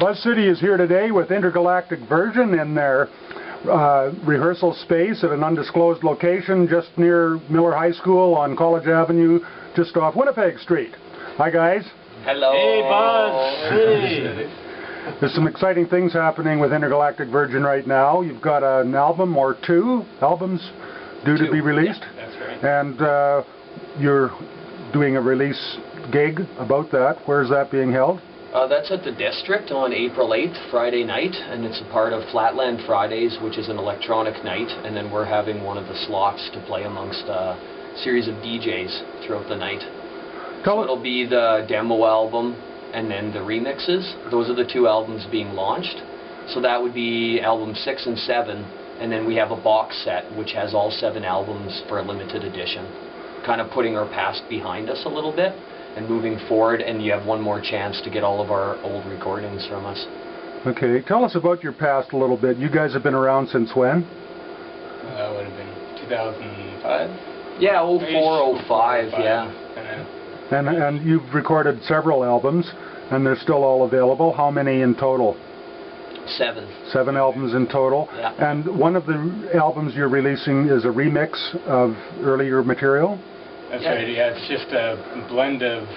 BuzzCity is here today with Intergalactic Virgin in their rehearsal space at an undisclosed location just near Miller High School on College Avenue, just off Winnipeg Street. Hi guys. Hello. Hey Buzz. There's some exciting things happening with Intergalactic Virgin right now. You've got an album or two albums due to be released. Yeah, that's right. And you're doing a release gig about that. Where is that being held? That's at the Distrikt on April 8th, Friday night, and it's a part of Flatland Fridays, which is an electronic night, and then we're having one of the slots to play amongst a series of DJs throughout the night. So it'll be the demo album and then the remixes. Those are the two albums being launched. So that would be album 6 and 7, and then we have a box set which has all 7 albums for a limited edition. Kind of putting our past behind us a little bit and moving forward, and you have one more chance to get all of our old recordings from us. Okay, tell us about your past a little bit. You guys have been around since when? That would have been 2005? Yeah, 04, 05, yeah. And you've recorded several albums, and they're still all available. How many in total? 7. 7 albums in total. Yeah. And one of the albums you're releasing is a remix of earlier material? That's right, yeah. It's just a blend of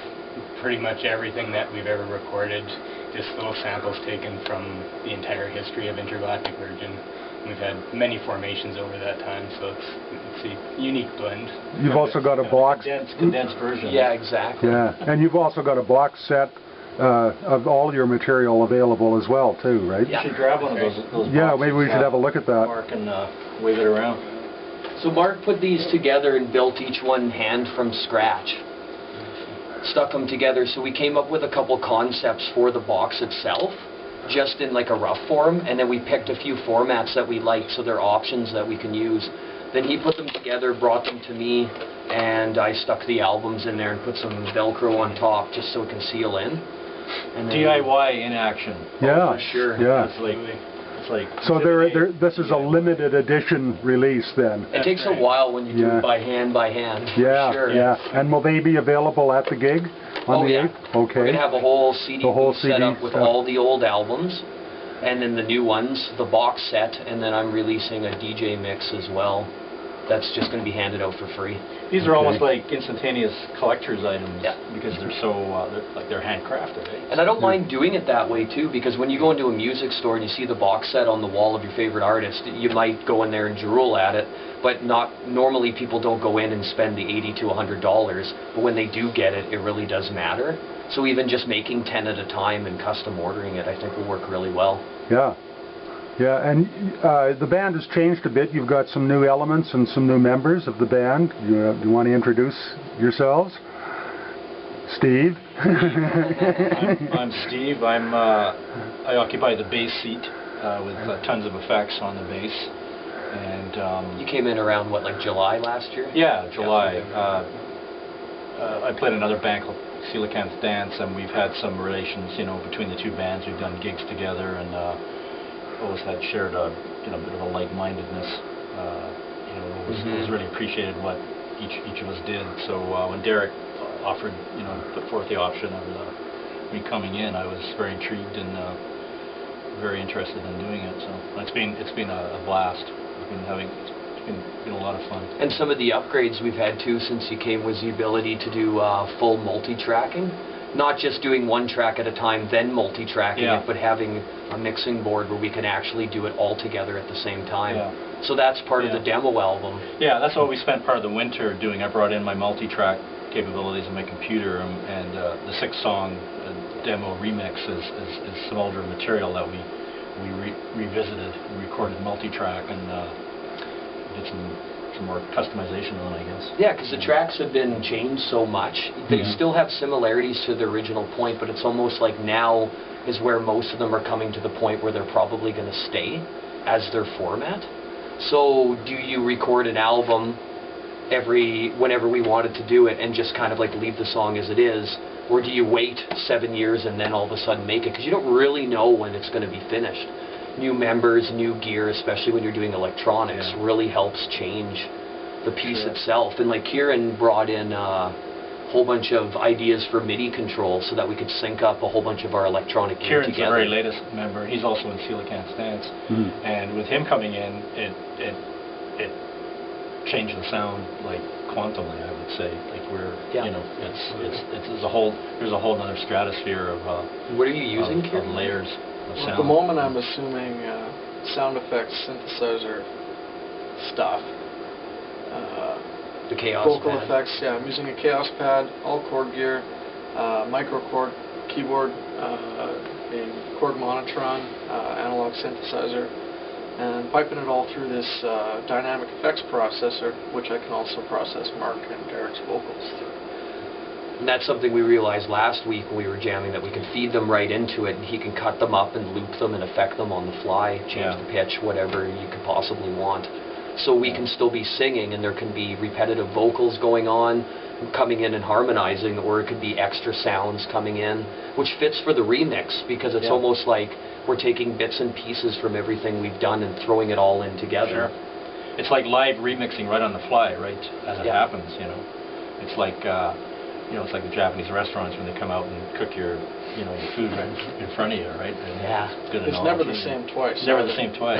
pretty much everything that we've ever recorded. Just little samples taken from the entire history of Intergalactic Virgin. We've had many formations over that time, so it's a unique blend. You've also got a box... Condensed version. Yeah, exactly. Yeah, and you've also got a box set of all your material available as well, too, right? Yeah. You should grab one of those Yeah, boxes, maybe we should have a look at that. Mark, and wave it around. So Mark put these together and built each one hand from scratch. Stuck them together, so we came up with a couple concepts for the box itself, just in like a rough form, and then we picked a few formats that we liked, so they're options that we can use. Then he put them together, brought them to me, and I stuck the albums in there and put some Velcro on top just so it can seal in. And then DIY in action. Yeah, for sure. Yeah. It's like So this is a limited edition release then? It takes a while when you do it by hand, Yeah, for sure. yeah. And will they be available at the gig on the 8th? Okay. We're going to have a whole CD set up with all the old albums, and then the new ones, the box set, and then I'm releasing a DJ mix as well. That's just going to be handed out for free. These are almost like instantaneous collector's items, yeah, because they're so they're handcrafted. Eh? And I don't mind doing it that way too, because when you go into a music store and you see the box set on the wall of your favorite artist, you might go in there and drool at it, but normally people don't go in and spend the $80 to $100, but when they do get it, it really does matter. So even just making 10 at a time and custom ordering it, I think will work really well. Yeah. Yeah, and the band has changed a bit. You've got some new elements and some new members of the band. Do you want to introduce yourselves? Steve? I'm Steve. I occupy the bass seat with tons of effects on the bass. And you came in around, what, like July last year? Yeah, July. I played another band called Coelacanth Dance, and we've had some relations, between the two bands. We've done gigs together, and always had shared a bit of a like-mindedness. It was really appreciated what each of us did. So when Derek offered, put forth the option of me coming in, I was very intrigued and very interested in doing it. So it's been a blast. It's been a lot of fun. And some of the upgrades we've had too since you came was the ability to do full multi-tracking. Not just doing one track at a time, then multi-tracking it, but having a mixing board where we can actually do it all together at the same time. Yeah. So that's part of the demo album. Yeah, that's what we spent part of the winter doing. I brought in my multi-track capabilities in my computer, and the 6-song demo remix is some older material that we revisited, recorded multi-track, and did some more customization on, I guess. Yeah, because the tracks have been changed so much. They still have similarities to the original point, but it's almost like now is where most of them are coming to the point where they're probably going to stay as their format. So do you record an album whenever we wanted to do it and just kind of like leave the song as it is, or do you wait 7 years and then all of a sudden make it? Because you don't really know when it's going to be finished. New members, new gear, especially when you're doing electronics, really helps change the piece itself. And like Kieran brought in whole bunch of ideas for MIDI control so that we could sync up a whole bunch of our electronic gear Kieran's together. the very latest member. He's also in Coelacanth Dance, and with him coming in, it changed the sound like quantumly, I would say. Like you know, there's a whole other stratosphere of what are you using, of layers of sound. At the moment, I'm assuming sound effects, synthesizer stuff. The Chaos vocal pad. effects, yeah, I'm using a Chaos pad, all chord gear, micro chord keyboard, a chord monotron, analog synthesizer, and piping it all through this dynamic effects processor, which I can also process Mark and Derek's vocals through. And that's something we realized last week when we were jamming, that we could feed them right into it, and he can cut them up and loop them and affect them on the fly, change the pitch, whatever you could possibly want. So we can still be singing, and there can be repetitive vocals going on, coming in and harmonizing, or it could be extra sounds coming in, which fits for the remix, because it's almost like we're taking bits and pieces from everything we've done and throwing it all in together. Sure. It's like live remixing right on the fly, right, as it happens, you know. It's like, you know, it's like the Japanese restaurants when they come out and cook your, you know, your food right in front of you, right? And good it's never the same twice. It's never the same twice.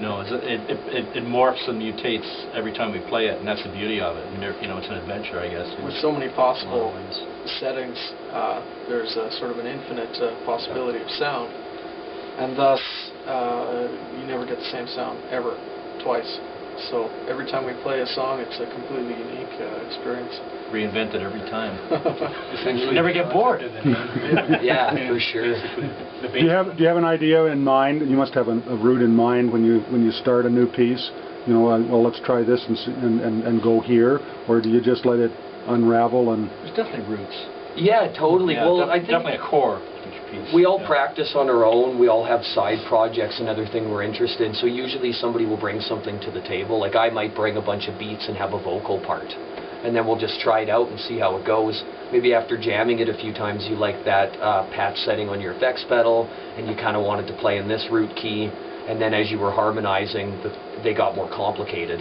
No, it morphs and mutates every time we play it, and that's the beauty of it. And you know, it's an adventure, I guess. With so many possible settings, there's sort of an infinite possibility of sound, and thus you never get the same sound ever twice. So every time we play a song, it's a completely unique experience. Reinvent it every time. You never get bored. Yeah, for sure. Do you have an idea in mind? You must have a route in mind when you start a new piece. You know, well, let's try this and go here, or do you just let it unravel and? There's definitely roots. Yeah, totally. Yeah, well, I think definitely a core. We all practice on our own. We all have side projects and other things we're interested in. So usually somebody will bring something to the table. Like I might bring a bunch of beats and have a vocal part. And then we'll just try it out and see how it goes. Maybe after jamming it a few times, you like that patch setting on your effects pedal, and you kind of wanted to play in this root key. And then as you were harmonizing, they got more complicated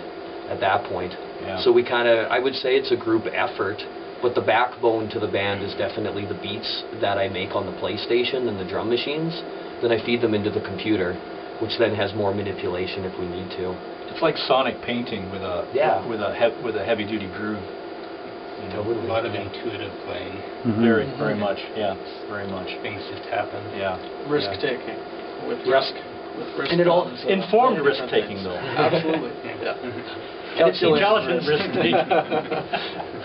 at that point. Yeah. So we kind of, I would say it's a group effort. But the backbone to the band is definitely the beats that I make on the PlayStation and the drum machines. Then I feed them into the computer, which then has more manipulation if we need to. It's like sonic painting with a heavy duty groove. You know, a lot of intuitive playing. Very much. Yeah, very much. Things just happen. Yeah. Risk taking with risk. And it all informed risk taking though. Absolutely. Yeah. Intelligent risk taking.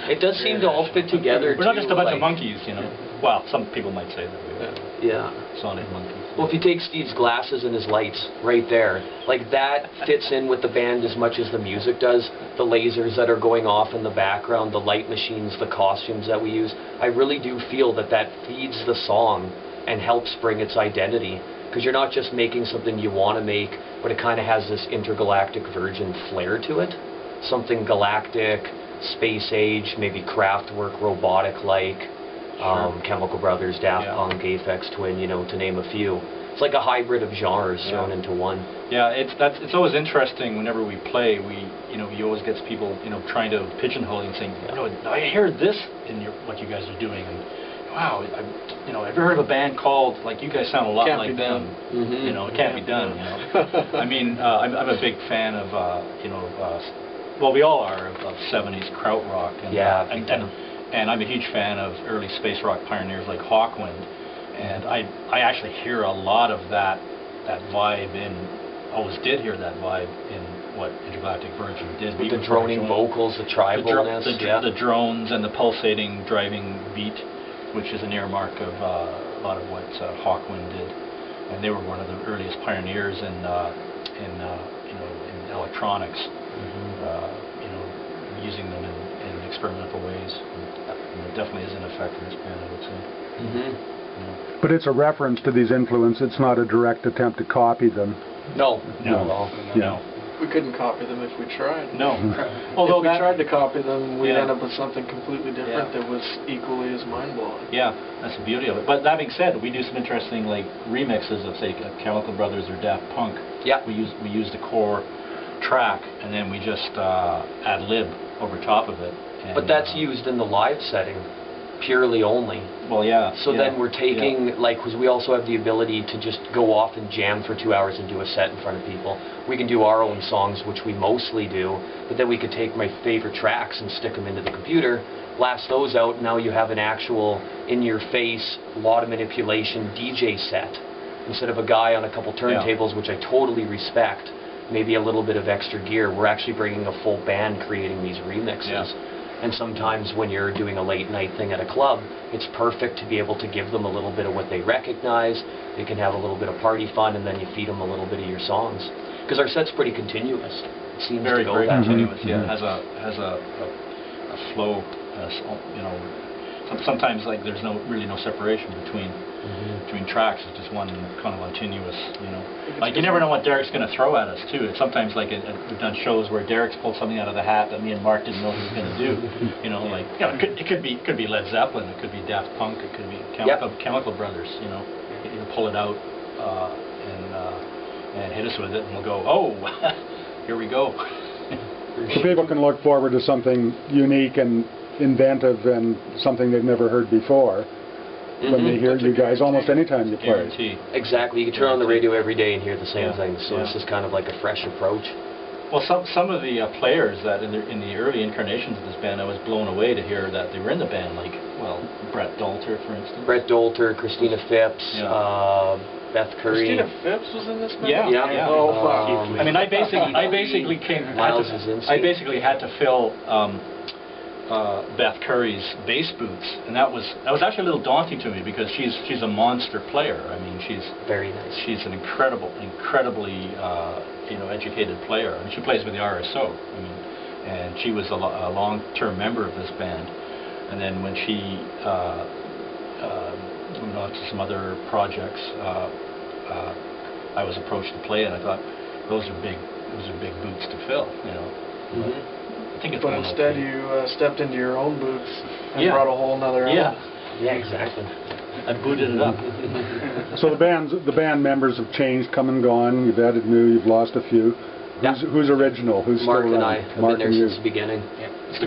It does seem to all fit together. We're not just a bunch of monkeys, you know. Well, some people might say that we are. Yeah. Sonic monkeys. Well, if you take Steve's glasses and his lights right there, like that fits in with the band as much as the music does. The lasers that are going off in the background, the light machines, the costumes that we use. I really do feel that that feeds the song and helps bring its identity. Because you're not just making something you want to make, but it kind of has this Intergalactic Virgin flair to it. Something galactic, space age, maybe Kraftwerk, robotic-like, Chemical Brothers, Daft Punk, Aphex Twin, you know, to name a few. It's like a hybrid of genres thrown into one. Yeah, it's always interesting whenever we play. You always get people, you know, trying to pigeonhole you and saying, you know, I heard this in what you guys are doing, and wow, you know, have you heard of a band called, like, you guys sound a lot like them. You know, it can't be done, you know. I mean, I'm a big fan of, you know, well, we all are, of 70s krautrock. And I'm a huge fan of early space rock pioneers like Hawkwind. And I actually hear a lot of that vibe always did hear that vibe in what Intergalactic Virgin did. With the droning vocals, the tribalness. The drones and the pulsating driving beat, which is an earmark of a lot of what Hawkwind did, and they were one of the earliest pioneers in electronics, you know, using them in experimental ways. And it definitely is an effect in this band, I would say. Yeah. But it's a reference to these influences. It's not a direct attempt to copy them. No. No. We couldn't copy them if we tried. No. Although if we tried to copy them, we'd end up with something completely different that was equally as mind-blowing. Yeah, that's the beauty of it. But that being said, we do some interesting like remixes of, say, Chemical Brothers or Daft Punk. Yeah. We use the core track, and then we just ad-lib over top of it. And, but that's used in the live setting, purely only. Well, yeah. So then we're taking, like, because we also have the ability to just go off and jam for 2 hours and do a set in front of people. We can do our own songs, which we mostly do, but then we could take my favorite tracks and stick them into the computer, blast those out, and now you have an actual, in-your-face, a lot of manipulation DJ set. Instead of a guy on a couple turntables, which I totally respect, maybe a little bit of extra gear, we're actually bringing a full band creating these remixes. Yeah. And sometimes when you're doing a late night thing at a club, it's perfect to be able to give them a little bit of what they recognize. They can have a little bit of party fun, and then you feed them a little bit of your songs. Because our set's pretty continuous. It seems very, to go very that continuous. way. Yeah, it has a flow. You know, sometimes like there's really no separation between tracks. It's just one kind of continuous. You know, like you never know what Derek's going to throw at us too. It's sometimes like we've done shows where Derek's pulled something out of the hat that me and Mark didn't know he was going to do. You know, like it could be Led Zeppelin, it could be Daft Punk, it could be Chemical Brothers. You know, you pull it out and hit us with it, and we'll go, oh, here we go. So people can look forward to something unique and inventive and something they've never heard before when they hear you guys almost anytime you play. Exactly. You can turn on the radio every day and hear the same thing, so this is kind of like a fresh approach. Well, some of the players that in the early incarnations of this band, I was blown away to hear that they were in the band, like, well, Brett Dolter, for instance. Brett Dolter, Christina Phipps, Beth Curry. Christina Phipps was in this band? Yeah. Oh, fuck. I mean, I basically had to fill Beth Curry's bass boots, and that was actually a little daunting to me because she's a monster player. I mean, she's very nice. She's an incredibly educated player. I mean, she plays with the RSO. I mean, and she was a long-term member of this band. And then when she moved on to some other projects, I was approached to play it. And I thought those are big boots to fill. You know. I think it's but instead you stepped into your own boots and brought a whole nother element. Yeah, exactly. I booted it up. So the band members have changed, come and gone. You've added new, you've lost a few. Who's original? Who's Mark still and around? I have been there since the beginning. It's the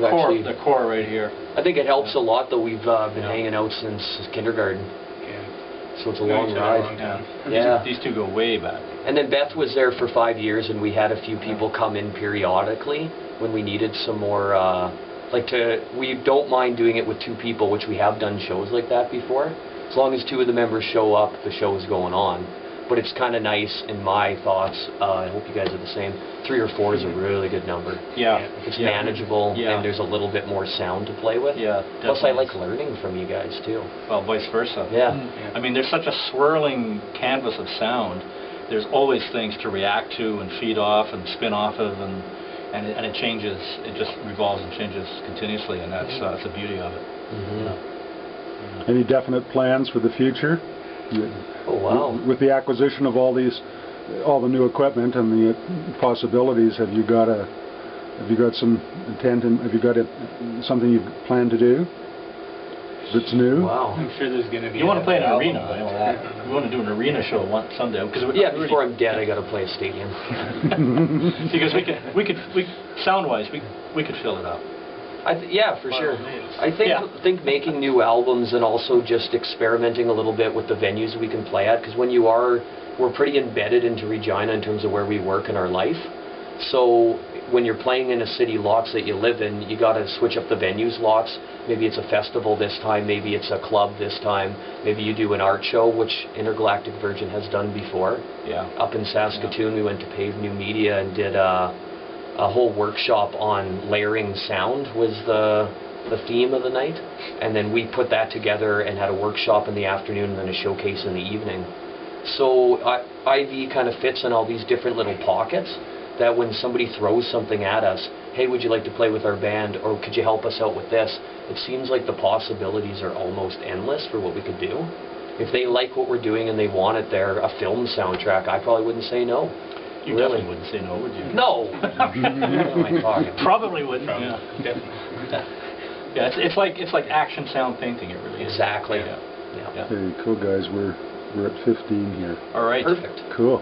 core right here. I think it helps a lot that we've been hanging out since kindergarten. So it's a long ride. These two go way back. And then Beth was there for 5 years, and we had a few people come in periodically when we needed some more, we don't mind doing it with 2 people, which we have done shows like that before. As long as 2 of the members show up, the show is going on. But it's kind of nice, in my thoughts, I hope you guys are the same, 3 or 4 is a really good number. Yeah. It's manageable, and there's a little bit more sound to play with. Yeah, plus I like learning from you guys, too. Well, vice versa. Yeah. I mean, there's such a swirling canvas of sound. There's always things to react to and feed off and spin off of, and it changes. It just revolves and changes continuously, and that's the beauty of it. You know? Any definite plans for the future? Oh wow! With the acquisition of all the new equipment and the possibilities, have you got some intent? And have you got something you plan to do that's new? Wow! I'm sure there's going to be. You want to play in an arena? I know that. We want to do an arena show someday. Before I'm dead, I got to play a stadium. Because we sound-wise, we could fill it up. For sure. I think making new albums and also just experimenting a little bit with the venues we can play at, because we're pretty embedded into Regina in terms of where we work in our life. So when you're playing in a city lots that you live in, you got to switch up the venues lots. Maybe it's a festival this time, maybe it's a club this time, maybe you do an art show, which Intergalactic Virgin has done before. Yeah. Up in Saskatchewan, we went to Pave New Media and did a whole workshop on layering sound was the theme of the night, and then we put that together and had a workshop in the afternoon and then a showcase in the evening. So IV kind of fits in all these different little pockets that when somebody throws something at us, hey, would you like to play with our band, or could you help us out with this? It seems like the possibilities are almost endless for what we could do. If they like what we're doing and they want it there, a film soundtrack, I probably wouldn't say no. You definitely wouldn't say no, would you? No. What am I talking? Probably wouldn't. Yeah, definitely. Yeah, it's like action sound painting. It really is. Exactly. Hey, cool guys. We're at 15 here. All right. Perfect. Cool.